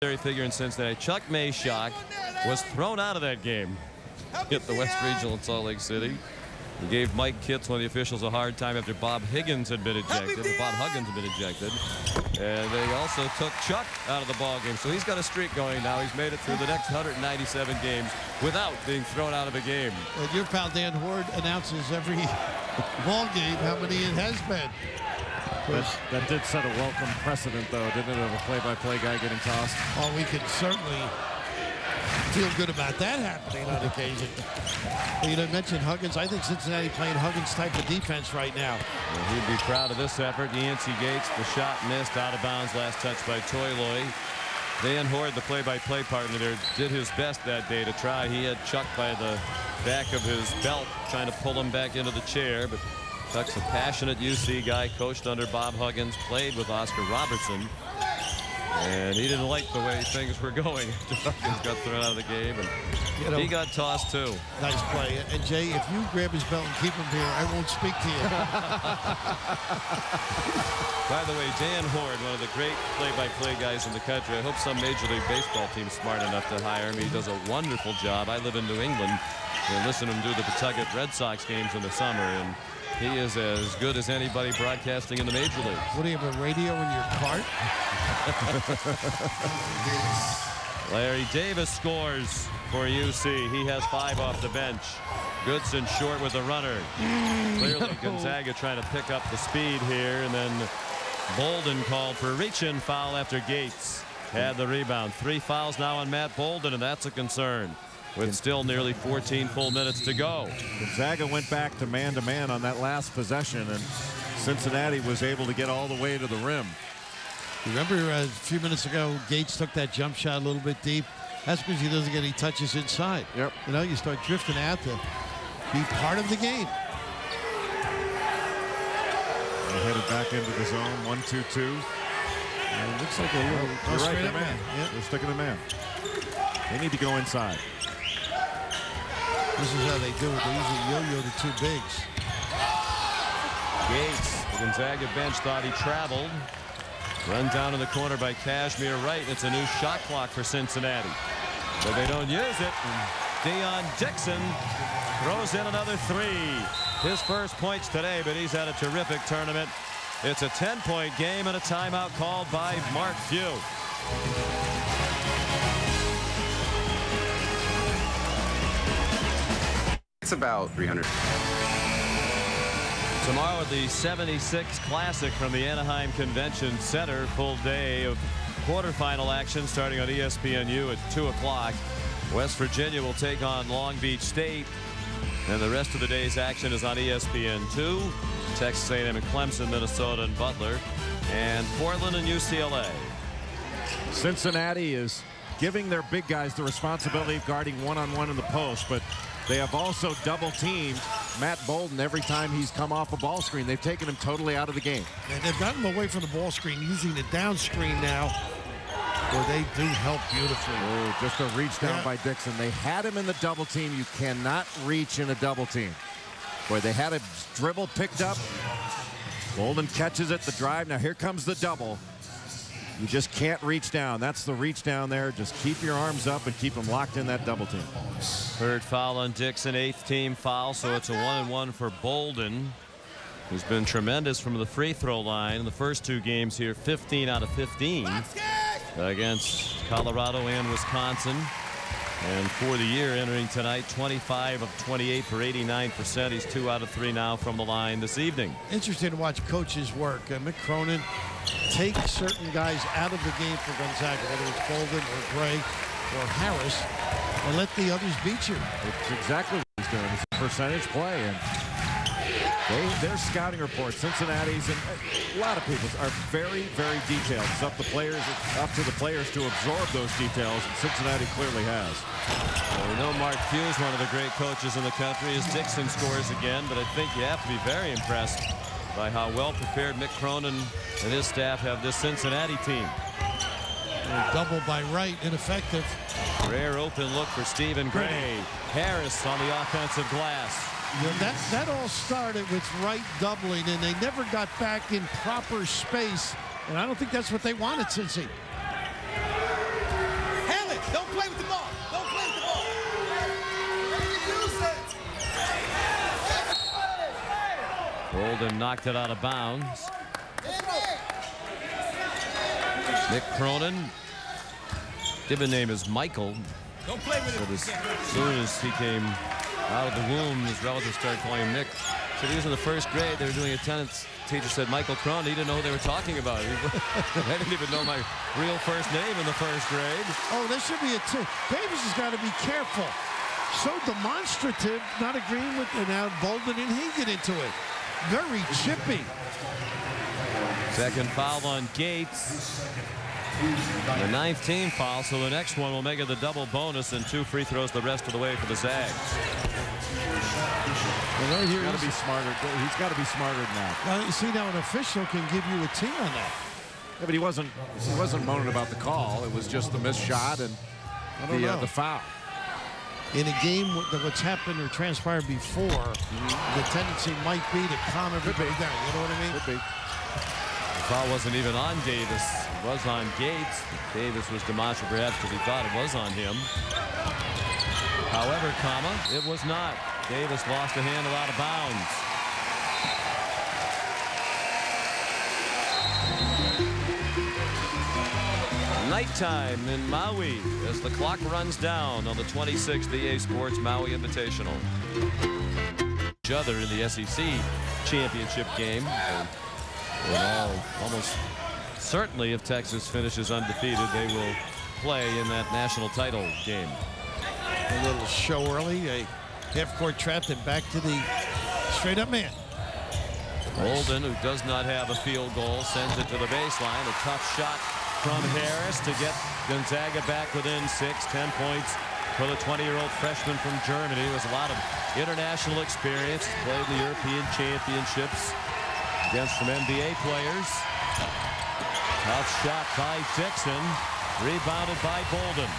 figure in Cincinnati. Chuck Mayshock was thrown out of that game at the West Regional in Salt Lake City. He gave Mike Kitts, one of the officials, a hard time after Bob Huggins had been ejected. And they also took Chuck out of the ball game. So he's got a streak going now. He's made it through the next 197 games without being thrown out of a game. And your pal Dan Horde announces every ball game how many it has been. That did set a welcome precedent, though, didn't it, of a play-by-play guy getting tossed? Oh, we can certainly feel good about that happening on occasion. Well, you mentioned Huggins. I think Cincinnati playing Huggins type of defense right now. Well, he'd be proud of this effort. Yancey Gates, the shot missed, out of bounds, last touch by Toyloy. Dan Horde, the play-by-play partner there, did his best that day to try. He had Chuck by the back of his belt, trying to pull him back into the chair, but Chuck's a passionate UC guy, coached under Bob Huggins, played with Oscar Robertson, and he didn't like the way things were going. Huggins got thrown out of the game, and he got tossed too. Nice play. And Jay, if you grab his belt and keep him here, I won't speak to you. By the way, Dan Horde, one of the great play-by-play guys in the country. I hope some Major League Baseball team's smart enough to hire him. He does a wonderful job. I live in New England and listen to him do the Pawtucket Red Sox games in the summer, and he is as good as anybody broadcasting in the major leagues. What, do you have a radio in your cart? Larry Davis scores for UC. He has 5 off the bench. Goodson short with the runner. Clearly Gonzaga trying to pick up the speed here, and then Bolden called for a reach-in foul after Gates had the rebound. 3 fouls now on Matt Bolden, and that's a concern, with still nearly 14 full minutes to go. Gonzaga went back to man-to-man on that last possession, and Cincinnati was able to get all the way to the rim. Remember a few minutes ago, Gates took that jump shot a little bit deep. That's because he doesn't get any touches inside. Yep. You start drifting out to be part of the game. They headed back into the zone, 1-2-2. And it looks like a little. You're right, the man. Yep. They're sticking the man. They need to go inside. This is how they do it. They usually yo-yo the 2 bigs. Gates, the Gonzaga bench, thought he traveled. Run down in the corner by Kashmir Wright. It's a new shot clock for Cincinnati, but they don't use it. Deion Dixon throws in another 3. His first points today, but he's had a terrific tournament. It's a 10-point game and a timeout called by Mark Few. It's about 300. Tomorrow at the 76 Classic from the Anaheim Convention Center. Full day of quarterfinal action starting on ESPNU at 2 o'clock. West Virginia will take on Long Beach State. And the rest of the day's action is on ESPN2. Texas A&M and Clemson, Minnesota and Butler, and Portland and UCLA. Cincinnati is giving their big guys the responsibility of guarding one-on-one in the post, but they have also double-teamed Matt Bolden every time he's come off a ball screen. They've taken him totally out of the game. And they've gotten him away from the ball screen, using the down screen now, where they do help beautifully. Oh, just a reach down by Dixon. They had him in the double team. You cannot reach in a double team. Boy, they had a dribble picked up. Bolden catches it, the drive. Now here comes the double. You just can't reach down. That's the reach down there. Just keep your arms up and keep them locked in that double team. Third foul on Dixon, 8th team foul, so it's a 1-and-1 for Bolden, who's been tremendous from the free throw line in the first 2 games here. 15 out of 15 against Colorado and Wisconsin. And for the year entering tonight, 25 of 28 for 89%. He's 2 out of 3 now from the line this evening. Interesting to watch coaches work. Mick Cronin take certain guys out of the game for Gonzaga, whether it's Bolden or Gray or Harris, and let the others beat you. It's exactly what he's doing. It's a percentage play, and their scouting reports, Cincinnati's, and a lot of people are very, very detailed. It's up to the players to absorb those details, and Cincinnati clearly has. Well, we know Mark Few is one of the great coaches in the country as Dixon scores again, but I think you have to be very impressed by how well prepared Mick Cronin and his staff have this Cincinnati team. Double by Wright, ineffective. Rare open look for Stephen Gray. Harris on the offensive glass. That all started with Wright doubling, and they never got back in proper space. And I don't think that's what they wanted, Cincy. Bolden knocked it out of bounds. Nick Cronin, given name is Michael. Don't play with But it. as soon as he came out of the womb, his relatives started calling him Nick. So he was in the first grade. They were doing attendance. Teacher said Michael Cronin. He didn't know who they were talking about. I didn't even know my real first name in the first grade. Oh, that should be a tip. Davis has got to be careful. So demonstrative, not agreeing with, and now Bolden and he get into it. Very chippy. Second foul on Gates. The 9th team foul, so the next one will make it the double bonus and 2 free throws the rest of the way for the Zags. Well, right here, He's got to be smarter. He's got to be smarter than that. Now, you see now an official can give you a T on that. Yeah, but he wasn't moaning about the call. It was just the missed shot and the foul. In a game that what's happened or transpired before, the tendency might be to calm everybody down. You know what I mean? Could be. The foul wasn't even on Davis. It was on Gates. Davis was demonstrative perhaps because he thought it was on him. However, it was not. Davis lost a handle out of bounds. Nighttime in Maui as the clock runs down on the 26th EA Sports Maui Invitational. Each other in the SEC championship game. Almost certainly, if Texas finishes undefeated, they will play in that national title game. A little show early, a half-court trap, and back to the straight-up man. Bolden, who does not have a field goal, sends it to the baseline. A tough shot from Harris to get Gonzaga back within 6. 10 points for the 20-year-old freshman from Germany. He has a lot of international experience. He's played in the European Championships against some NBA players. Tough shot by Dixon. Rebounded by Bolden.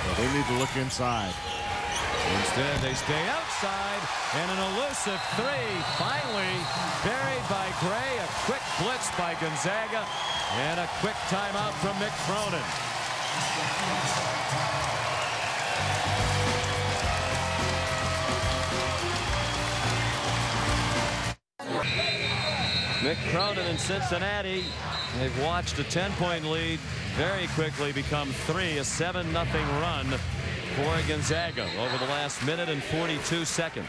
Well, they need to look inside. Instead, they stay outside, and an elusive 3 finally buried by Gray. A quick blitz by Gonzaga, and a quick timeout from Mick Cronin. Mick Cronin in Cincinnati. They've watched a 10-point lead very quickly become 3, a 7-0 run for Gonzaga over the last minute and 42 seconds.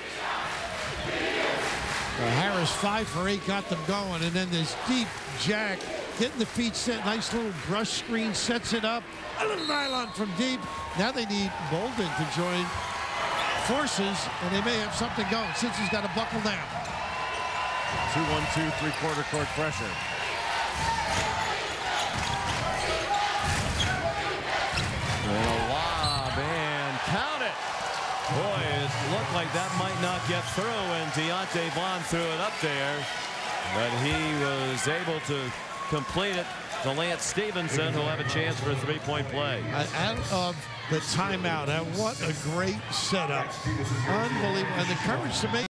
Harris 5 for 8 got them going, and then this deep jack getting the feet set. Nice little brush screen, sets it up. A little nylon from deep. Now they need Bolden to join forces, and they may have something going since he's got to buckle down. 2-1-2 3/4 court pressure. And a lob, and count it. Boy, it looked like that might not get through, and Deontay Vaughn threw it up there, but he was able to complete it to Lance Stevenson, who'll have a chance for a 3-point play. Out of the timeout, and what a great setup. Unbelievable, and the courage to make